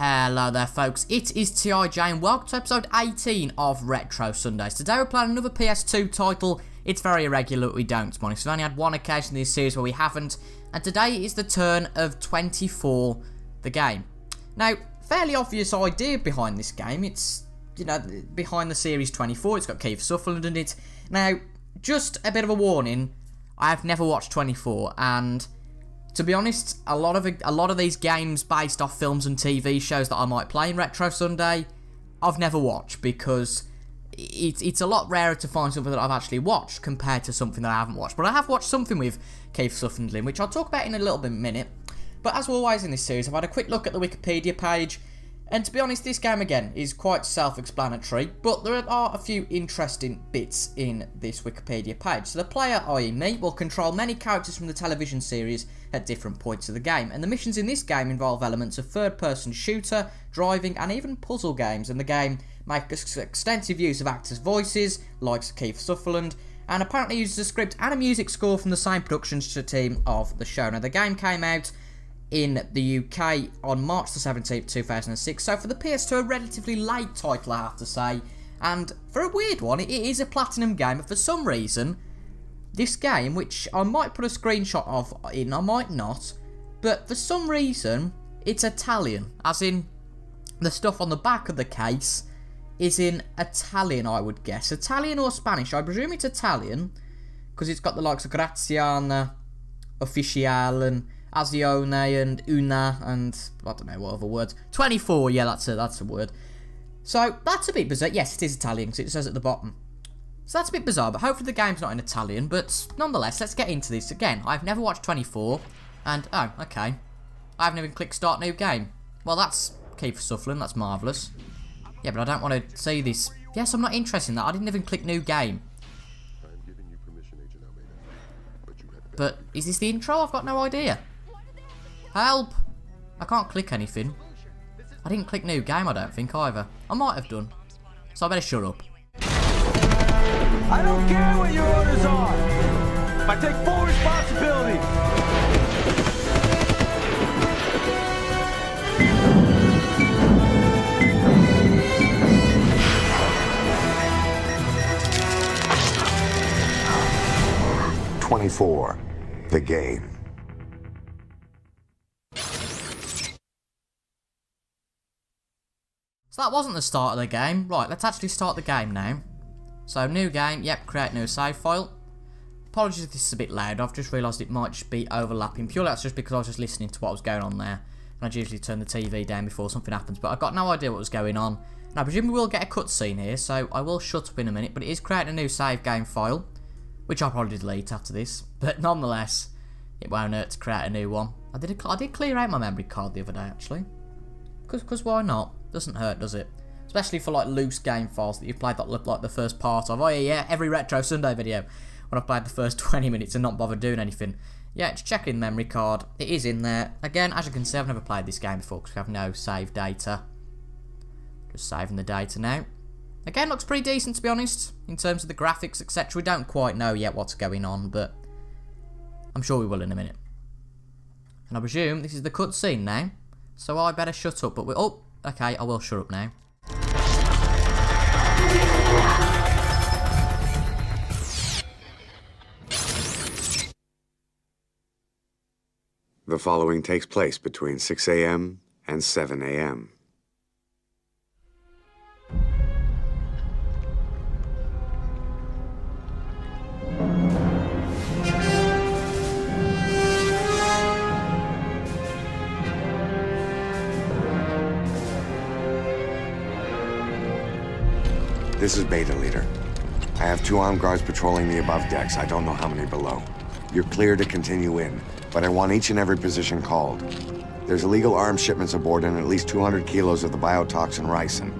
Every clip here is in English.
Hello there folks, it is TIJ and welcome to episode 18 of Retro Sundays. Today we're playing another PS2 title. It's very irregular that we don't, to be honest. We've only had one occasion in this series where we haven't, and today is the turn of 24, the game. Now, fairly obvious idea behind this game. It's, you know, behind the series 24, it's got Kiefer Sutherland in it. Now, just a bit of a warning, I have never watched 24, and to be honest, a lot of these games based off films and TV shows that I might play in Retro Sunday, I've never watched because it's a lot rarer to find something that I've actually watched compared to something that I haven't watched. But I have watched something with Kiefer Sutherland in, which I'll talk about in a little bit minute. But as always in this series, I've had a quick look at the Wikipedia page, and to be honest, this game again is quite self-explanatory, but there are a few interesting bits in this Wikipedia page. So the player, i.e. me, will control many characters from the television series at different points of the game, and the missions in this game involve elements of third-person shooter, driving, and even puzzle games, and the game makes extensive use of actors' voices, like Kiefer Sutherland, and apparently uses a script and a music score from the same production team of the show. Now, the game came out in the UK on March the 17th, 2006, so for the PS2, a relatively late title, I have to say, and for a weird one, it is a platinum game, but for some reason, this game, which I might put a screenshot of in, I might not, but for some reason, it's Italian, as in, the stuff on the back of the case is in Italian, I would guess. Italian or Spanish, I presume it's Italian, because it's got the likes of Graziana, Officiale, and Azione, and Una, and I don't know what other words. 24, yeah, that's a word. So, that's a bit bizarre. Yes, it is Italian, because it says at the bottom. So that's a bit bizarre, but hopefully the game's not in Italian, but nonetheless, let's get into this. Again, I've never watched 24, and, oh, okay. I haven't even clicked start new game. Well, that's Kiefer Sutherland, that's marvellous. Yeah, but I don't want to see this. Yes, I'm not interested in that. I didn't even click new game. But, is this the intro? I've got no idea. Help! I can't click anything. I didn't click new game, I don't think, either. I might have done. So I better shut up. I don't care what your orders are. I take full responsibility. "24, the game." So that wasn't the start of the game. Right, let's actually start the game now. So, new game, yep, create new save file. Apologies if this is a bit loud, I've just realised it might just be overlapping. Purely that's just because I was just listening to what was going on there. And I'd usually turn the TV down before something happens, but I've got no idea what was going on. Now, I presume we will get a cutscene here, so I will shut up in a minute, but it is creating a new save game file, which I'll probably delete after this. But nonetheless, it won't hurt to create a new one. I did clear out my memory card the other day, actually. Because why not? Doesn't hurt, does it? Especially for like loose game files that you've played that look like the first part of. Oh yeah, every Retro Sunday video when I've played the first 20 minutes and not bothered doing anything. Yeah, just checking the memory card. It is in there. Again, as you can see, I've never played this game before because we have no save data. Just saving the data now. Again, looks pretty decent to be honest, in terms of the graphics, etc. We don't quite know yet what's going on, but I'm sure we will in a minute. And I presume this is the cutscene now, so I better shut up. But oh, okay, I will shut up now. The following takes place between 6 a.m. and 7 a.m. This is Beta Leader. I have 2 armed guards patrolling the above decks. I don't know how many below. You're clear to continue in, but I want each and every position called. There's illegal arms shipments aboard and at least 200 kilos of the biotoxin ricin.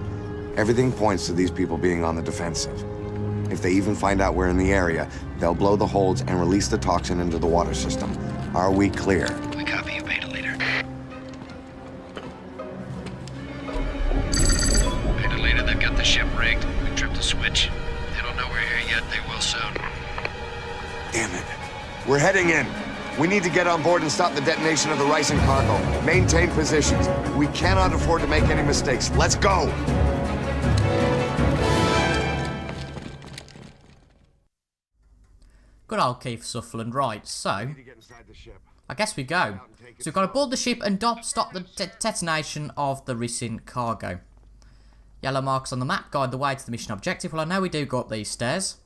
Everything points to these people being on the defensive. If they even find out we're in the area, they'll blow the holds and release the toxin into the water system. Are we clear? We copy you, Beta Leader. Beta Leader, they've got the ship rigged. We tripped the switch. They don't know we're here yet. They will soon. Damn it. We're heading in. We need to get on board and stop the detonation of the rising cargo. Maintain positions. We cannot afford to make any mistakes. Let's go! Good old Keith Sutherland. Right, so I guess we go. So we've got to board the ship and stop the detonation of the rising cargo. Yellow marks on the map guide the way to the mission objective. Well, I know we do go up these stairs.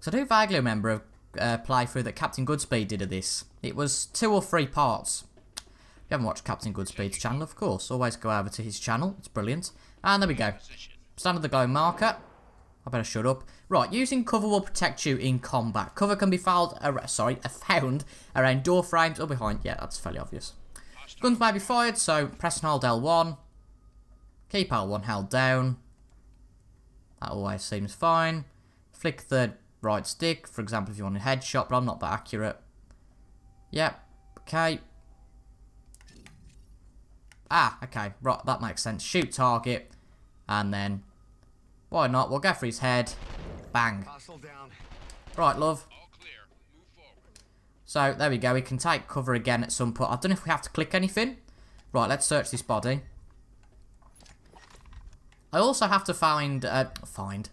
So I do vaguely remember a playthrough that Captain Goodspeed did of this. It was 2 or 3 parts. If you haven't watched Captain Goodspeed's channel, of course, always go over to his channel. It's brilliant. And there we go. Stand at the glowing marker. I better shut up. Right, using cover will protect you in combat. Cover can be found around door frames or behind. Yeah, that's fairly obvious. Guns may be fired, so press and hold L1. Keep L1 held down. That always seems fine. Flick the right stick, for example, if you want a headshot, but I'm not that accurate. Yep, okay. Ah, okay, right, that makes sense. Shoot target, and then, why not, we'll go for his head. Bang. Right, love. So, there we go, we can take cover again at some point. I don't know if we have to click anything. Right, let's search this body. I also have to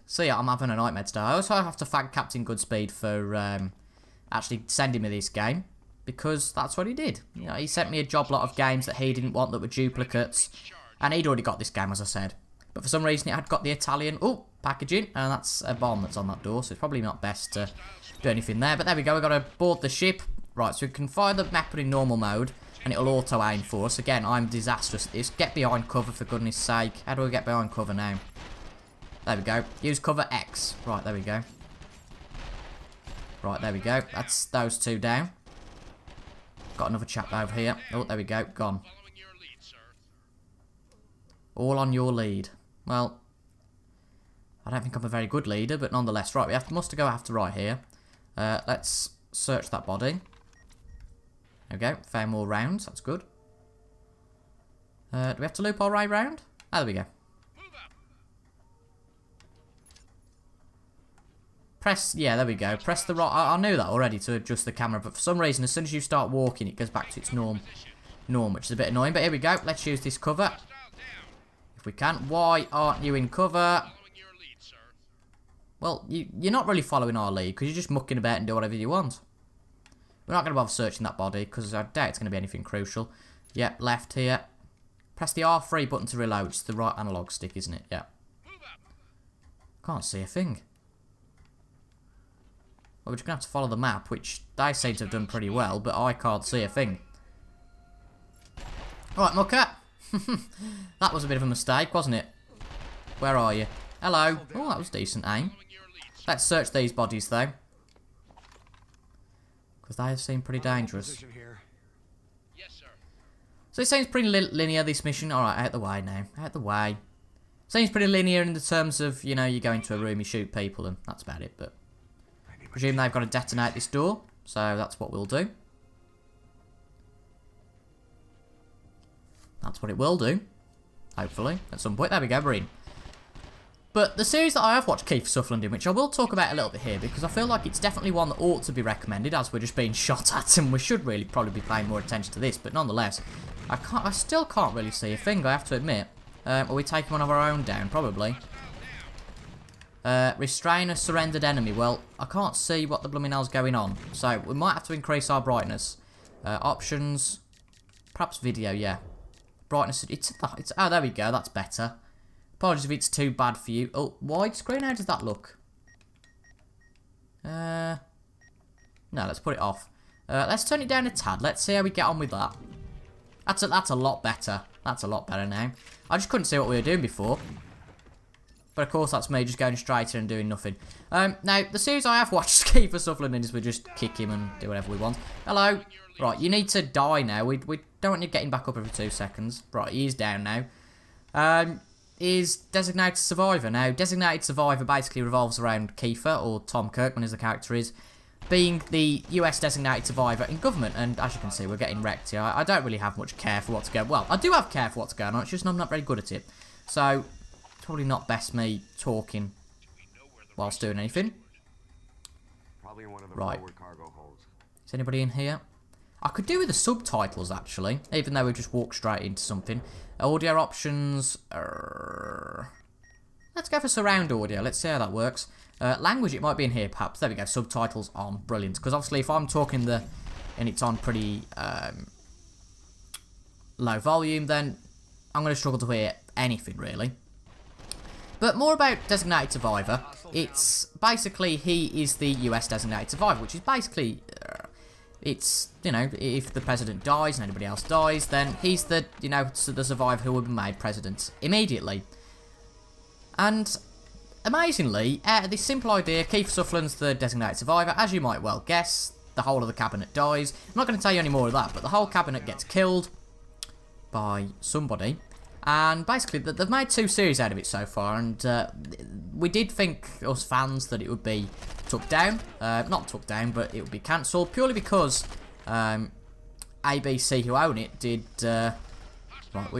see, I'm having a nightmare today. I also have to thank Captain Goodspeed for actually sending me this game, because that's what he did. You know, he sent me a job lot of games that he didn't want that were duplicates, and he'd already got this game, as I said. But for some reason, it had got the Italian packaging, and that's a bomb that's on that door, so it's probably not best to do anything there. But there we go, we've got to board the ship. Right, so we can fire the weapon in normal mode, and it'll auto-aim for us. Again, I'm disastrous at this. Get behind cover, for goodness sake. How do we get behind cover now? There we go. Use cover X. Right, there we go. Right, there we go. That's those 2 down. Got another chap over here. Oh, there we go. Gone. All on your lead. Well, I don't think I'm a very good leader, but nonetheless. Right, we must go after right here. Let's search that body. There we go, fair more rounds, that's good. Do we have to loop our way round? Ah, there we go. Press, yeah, there we go. Press the right, I knew that already to adjust the camera, but for some reason, as soon as you start walking, it goes back to its norm, which is a bit annoying. But here we go, let's use this cover. If we can. Why aren't you in cover? Well, you're not really following our lead, because you're just mucking about and do whatever you want. We're not going to bother searching that body, because I doubt it's going to be anything crucial. Yep, left here. Press the R3 button to reload. It's the right analog stick, isn't it? Yeah. Can't see a thing. Well, we're just going to have to follow the map, which they seem to have done pretty well, but I can't see a thing. Alright, Mucker. That was a bit of a mistake, wasn't it? Where are you? Hello. Oh, that was decent aim. Let's search these bodies, though. Because they seem pretty dangerous. So it seems pretty linear, this mission. Alright, out the way now. Out the way. Seems pretty linear in the terms of, you know, you go into a room, you shoot people, and that's about it. But I presume they've got to detonate this door. So that's what we'll do. That's what it will do. Hopefully, at some point. There we go, we're in. But the series that I have watched Keith Sutherland in, which I will talk about a little bit here, because I feel like it's definitely one that ought to be recommended, as we're just being shot at, and we should really probably be paying more attention to this. But nonetheless, I still can't really see a thing, I have to admit. Are we taking one of our own down? Probably. Restrain a surrendered enemy. Well, I can't see what the blooming hell's going on, so we might have to increase our brightness. Options, perhaps video, yeah. Brightness, oh, there we go, that's better. Apologies if it's too bad for you. Oh, widescreen, how does that look? No, let's put it off. Let's turn it down a tad. Let's see how we get on with that. That's a lot better. That's a lot better now. I just couldn't see what we were doing before. But of course, that's me just going straight in and doing nothing. Now, the series I have watched, Keith Sutherland, is we just kick him and do whatever we want. Hello. Right, you need to die now. We don't want you getting back up every 2 seconds. Right, he is down now. Is designated survivor. Now, designated survivor basically revolves around Kiefer, or Tom Kirkman as the character is, being the US designated survivor in government. And as you can see, we're getting wrecked here. I don't really have much care for what's going on. Well, I do have care for what's going on. It's just I'm not very good at it. So, it's probably not best me talking whilst doing anything. Probably in one of the right. forward cargo holds. Is anybody in here? I could do with the subtitles, actually, even though we just walk straight into something. Audio options. Let's go for surround audio. Let's see how that works. Language, it might be in here, perhaps. There we go. Subtitles on. Brilliant. Because obviously, if I'm talking and it's on pretty low volume, then I'm going to struggle to hear anything, really. But more about Designated Survivor. It's basically, he is the US Designated Survivor, which is basically... it's, you know, if the president dies and anybody else dies, then he's the, you know, the survivor who will be made president immediately. And, amazingly, out of this simple idea, Keith Sutherland's the designated survivor. As you might well guess, the whole of the cabinet dies. I'm not going to tell you any more of that, but the whole cabinet gets killed by somebody. And basically, they've made 2 series out of it so far, and we did think, us fans, that it would be took down. Not took down, but it would be cancelled, purely because ABC, who own it, did... right,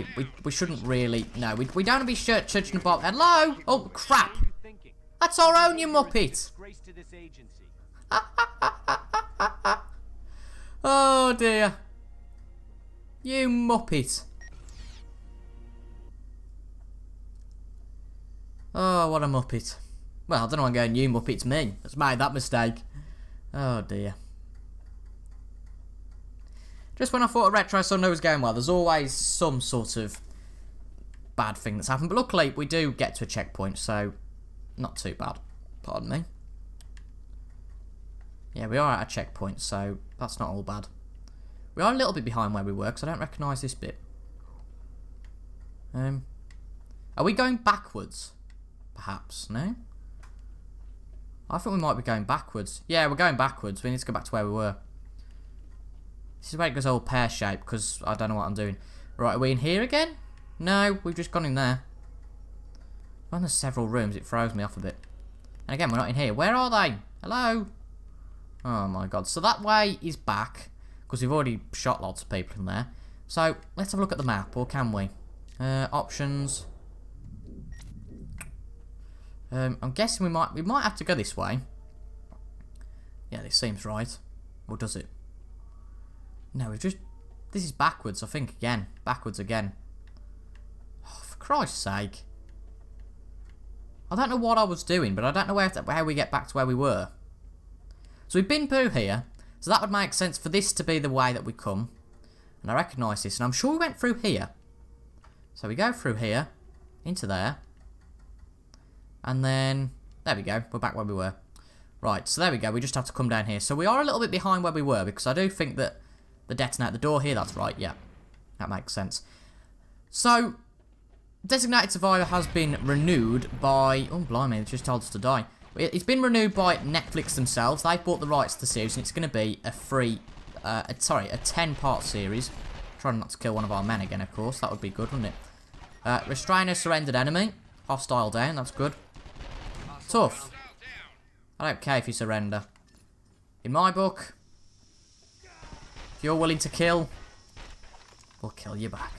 we shouldn't really... No, we don't want to be judging about... Hello? Oh, crap! That's our own, you muppet! Oh, dear. You muppet. Oh, what a muppet. Well, I don't know why I'm going, you muppet, it's me. That's made that mistake. Oh, dear. Just when I thought a Retro Sunday was going well, there's always some sort of bad thing that's happened. But luckily, we do get to a checkpoint, so not too bad. Pardon me. Yeah, we are at a checkpoint, so that's not all bad. We are a little bit behind where we were, because I don't recognise this bit. Are we going backwards? Perhaps, no? I think we might be going backwards. Yeah, we're going backwards. We need to go back to where we were. This is where it goes all pear-shaped, because I don't know what I'm doing. Right, are we in here again? No, we've just gone in there. When there's several rooms, it throws me off a bit. And again, we're not in here. Where are they? Hello? Oh my god. So that way is back, because we've already shot lots of people in there. So, let's have a look at the map, or can we? Options... I'm guessing we might have to go this way. Yeah, this seems right. Or does it? No, this is backwards, I think, again. Backwards again. Oh, for Christ's sake. I don't know what I was doing, but I don't know how we get back to where we were. So we've been through here, so that would make sense for this to be the way that we come. And I recognise this, and I'm sure we went through here. So we go through here, into there. And then, there we go, we're back where we were. Right, so there we go, we just have to come down here. So we are a little bit behind where we were, because I do think that the detonate the door here, that's right, yeah. That makes sense. So, Designated Survivor has been renewed by... Oh, blimey, they just told us to die. It's been renewed by Netflix themselves. They've bought the rights to the series, and it's going to be a free... a 10-part series. Trying not to kill one of our men again, of course. That would be good, wouldn't it? Restrain a surrendered enemy. Hostile down, that's good. Tough. I don't care if you surrender. In my book, if you're willing to kill, we'll kill you back.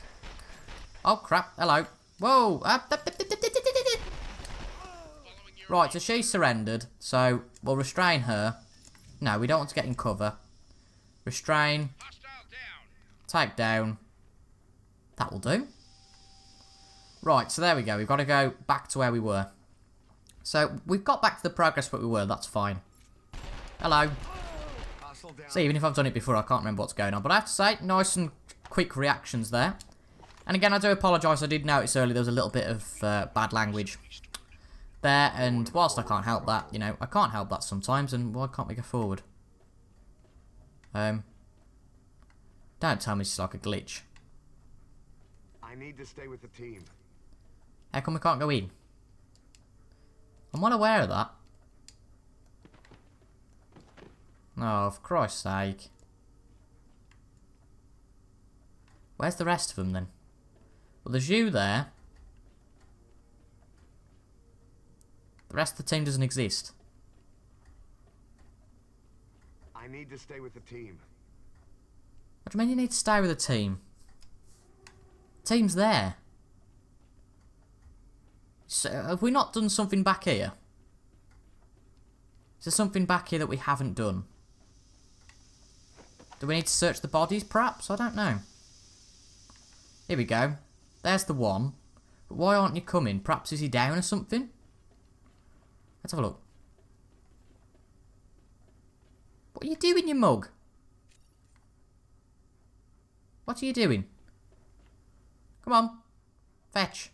Oh, crap. Hello. Whoa. Right, so she surrendered, so we'll restrain her. No, we don't want to get in cover. Restrain. Take down. That will do. Right, so there we go. We've got to go back to where we were. So, we've got back to the progress where we were. That's fine. Hello. So, even if I've done it before, I can't remember what's going on. But I have to say, nice and quick reactions there. And again, I do apologise. I did notice earlier there was a little bit of bad language there. And whilst I can't help that, you know, I can't help that sometimes. And why can't we go forward? Don't tell me it's like a glitch. I need to stay with the team. How come we can't go in? I'm well aware of that. Oh, for Christ's sake. Where's the rest of them then? Well, there's you there. The rest of the team doesn't exist. I need to stay with the team. What do you mean you need to stay with the team? The team's there. So, have we not done something back here? Is there something back here that we haven't done? Do we need to search the bodies, perhaps? I don't know. Here we go. There's the one. But why aren't you coming? Perhaps is he down or something? Let's have a look. What are you doing, you mug? What are you doing? Come on. Fetch.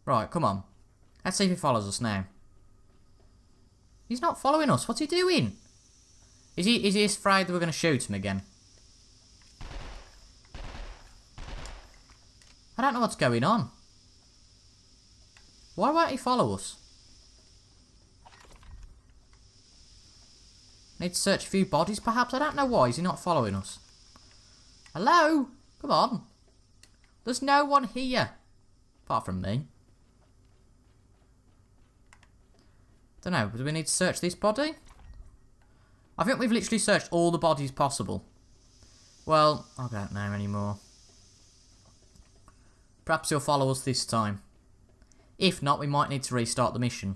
Right, come on. Let's see if he follows us now. He's not following us. What's he doing? Is he afraid that we're going to shoot him again? I don't know what's going on. Why won't he follow us? Need to search a few bodies, perhaps? I don't know why. Is he not following us? Hello? Come on. There's no one here. Apart from me. Don't know. Do we need to search this body? I think we've literally searched all the bodies possible. Well, I don't know anymore. Perhaps he'll follow us this time. If not, we might need to restart the mission.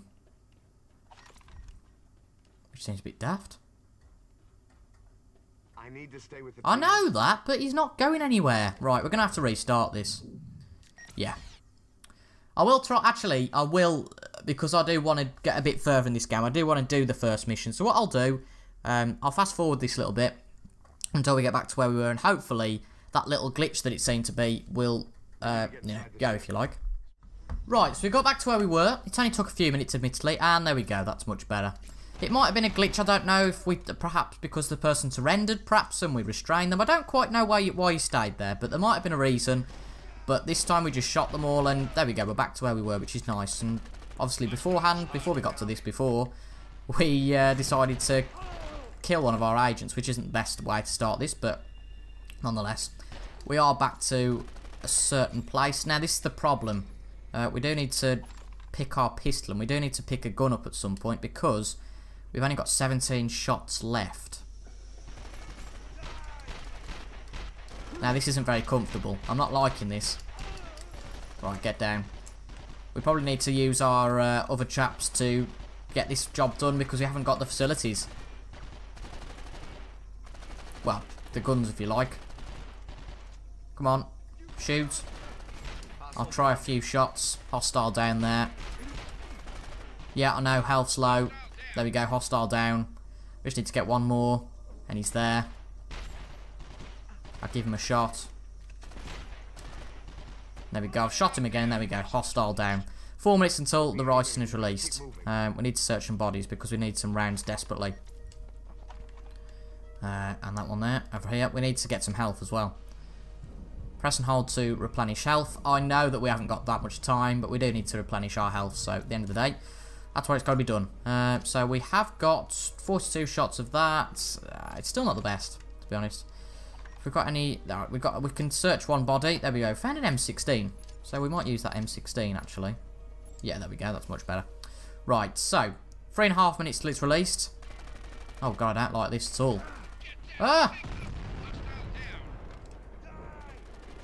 Which seems a bit daft. I need to stay with the I know that, but he's not going anywhere. Right, we're going to have to restart this. Yeah. I will try... Actually, I will... Because I do want to get a bit further in this game. I do want to do the first mission. So what I'll do... I'll fast forward this little bit. Until we get back to where we were. And hopefully, that little glitch that it seemed to be will... go if you like. Right, so we got back to where we were. It only took a few minutes, admittedly. And there we go. That's much better. It might have been a glitch, I don't know if we, perhaps because the person surrendered, perhaps, and we restrained them. I don't quite know why you stayed there, but there might have been a reason. But this time we just shot them all, and there we go, we're back to where we were, which is nice. And obviously beforehand, before we got to this we decided to kill one of our agents, which isn't the best way to start this, but nonetheless. We are back to a certain place. Now, this is the problem. We do need to pick our pistol, and we do need to pick a gun up at some point, because... We've only got 17 shots left. Now, this isn't very comfortable. I'm not liking this. Right, get down. We probably need to use our other chaps to get this job done because we haven't got the facilities. Well, the guns, if you like. Come on. Shoot. I'll try a few shots. Hostile down there. Yeah, I know. Health's low. There we go, hostile down. We just need to get one more. And he's there. I'll give him a shot. There we go, I've shot him again. There we go, hostile down. 4 minutes until the ricin is released. We need to search some bodies because we need some rounds desperately. And that one there, over here. We need to get some health as well. Press and hold to replenish health. I know that we haven't got that much time, but we do need to replenish our health. So at the end of the day, that's why it's got to be done. So we have got 42 shots of that. It's still not the best, to be honest. If we've got any... we can search one body. There we go. Found an M16. So we might use that M16, actually. Yeah, there we go. That's much better. Right, so 3.5 minutes till it's released. Oh, God, I don't like this at all. Ah!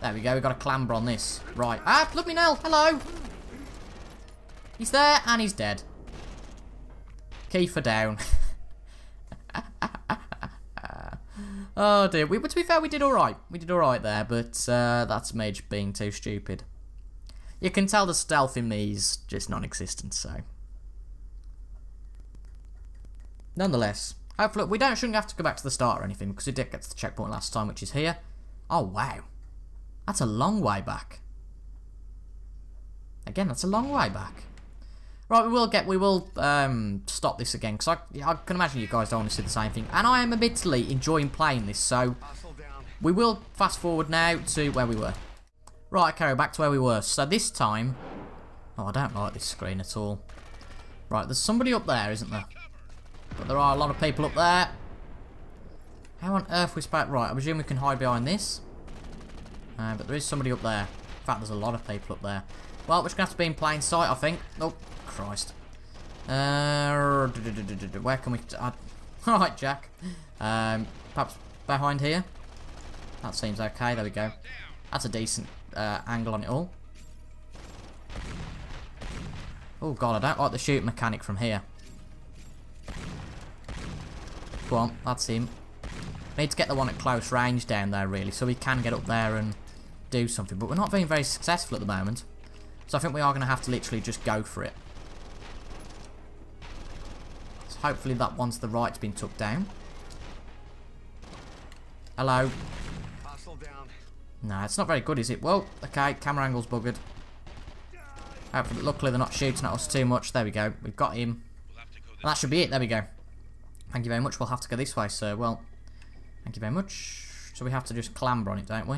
There we go. We've got a clamber on this. Right. Ah, look me now. Hello. He's there and he's dead. Kiefer down. Oh dear. But to be fair, we did alright. We did alright there, but that's me just being too stupid. You can tell the stealth in me is just non-existent, so. Nonetheless, hopefully we shouldn't have to go back to the start or anything, because we did get to the checkpoint last time, which is here. Oh wow. That's a long way back. Again, that's a long way back. Right, we will stop this again, because I can imagine you guys don't want to see the same thing. And I am admittedly enjoying playing this, so we will fast forward now to where we were. Right, okay, back to where we were. So this time... Oh, I don't like this screen at all. Right, there's somebody up there, isn't there? But there are a lot of people up there. How on earth we spoke? Right, I presume we can hide behind this. But there is somebody up there. In fact, there's a lot of people up there. Well, we're just going to have to be in plain sight, I think. Oh, Christ. Where can we... Alright, Jack. Perhaps behind here? That seems okay. There we go. That's a decent angle on it all. Oh, God, I don't like the shoot mechanic from here. Go on, that's him. Need to get the one at close range down there, really, so we can get up there and do something. But we're not being very successful at the moment. So I think we are going to have to literally just go for it. So hopefully that one to the right's been took down. Hello. No, it's not very good, is it? Well, okay, camera angle's buggered. Hopefully, luckily they're not shooting at us too much. There we go. We've got him. And that should be it. There we go. Thank you very much. We'll have to go this way, sir. Well, thank you very much. So we have to just clamber on it, don't we?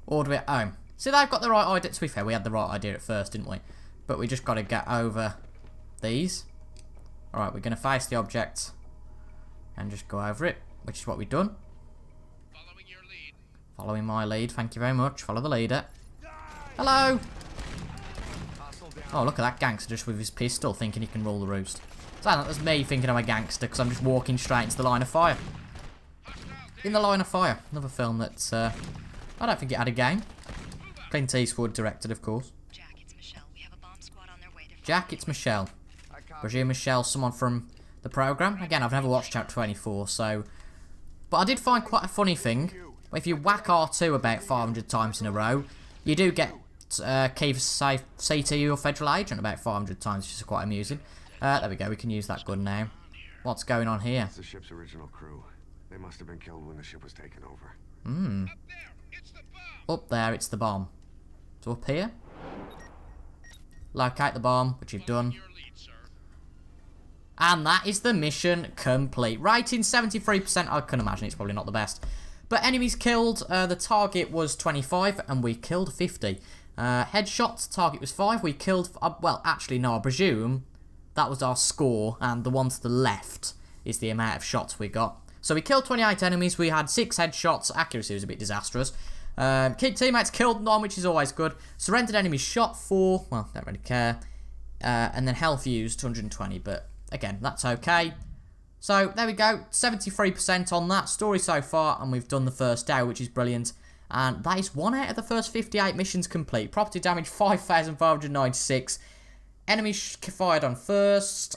Or do we at home? See, they've got the right idea. To be fair, we had the right idea at first, didn't we? But we just got to get over these. Alright, we're going to face the object and just go over it, which is what we've done. Following your lead. Following my lead. Thank you very much. Follow the leader. Hello! Oh, look at that gangster just with his pistol thinking he can rule the roost. So that was me thinking I'm a gangster because I'm just walking straight into the line of fire. In the Line of Fire. Another film that I don't think it had a game. Clint Eastwood directed, of course. Jack, it's Michelle. We have a bomb squad on their way. Jack, it's Michelle. Presume Michelle's someone from the programme. Again, I've never watched Chapter 24, so... But I did find quite a funny thing. If you whack R2 about 500 times in a row, you do get key for CTU or Federal Agent about 500 times, which is quite amusing. There we go, we can use that gun now. What's going on here? It's the ship's original crew. They must have been killed when the ship was taken over. Hmm. Up there, it's the bomb. Up there, it's the bomb. So up here. Locate the bomb, which you've done. Your lead, sir. And that is the mission complete. Rating 73%. I can imagine it's probably not the best. But enemies killed. The target was 25 and we killed 50. Headshots, target was 5. We killed... well, actually, no, I presume that was our score. And the one to the left is the amount of shots we got. So we killed 28 enemies. We had 6 headshots. Accuracy was a bit disastrous. Teammates killed none, which is always good. Surrendered enemies shot 4. Well, don't really care. And then health used 220. But again, that's okay. So there we go. 73% on that story so far. And we've done the first day, which is brilliant. And that is 1 out of the first 58 missions complete. Property damage 5,596. Enemies fired on first.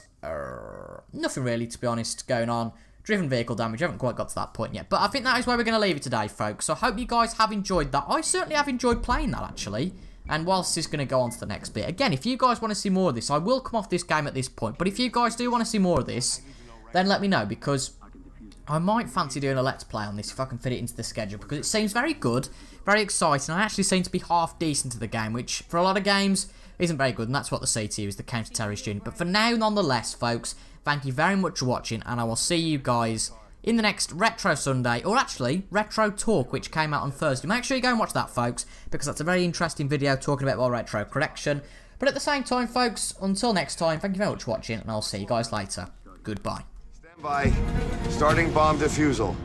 Nothing really, to be honest, going on. Driven vehicle damage, I haven't quite got to that point yet. But I think that is where we're going to leave it today, folks. So I hope you guys have enjoyed that. I certainly have enjoyed playing that, actually. And whilst this is going to go on to the next bit. Again, if you guys want to see more of this, I will come off this game at this point. But if you guys do want to see more of this, then let me know. Because I might fancy doing a Let's Play on this if I can fit it into the schedule. Because it seems very good, very exciting. I actually seem to be half decent at the game, which for a lot of games isn't very good. And that's what the CTU is, the Counter-Terrorist Unit. But for now, nonetheless, folks, thank you very much for watching, and I will see you guys in the next Retro Sunday, or actually, Retro Talk, which came out on Thursday. Make sure you go and watch that, folks, because that's a very interesting video talking about my retro collection. But at the same time, folks, until next time, thank you very much for watching, and I'll see you guys later. Goodbye. Stand by. Starting bomb defusal.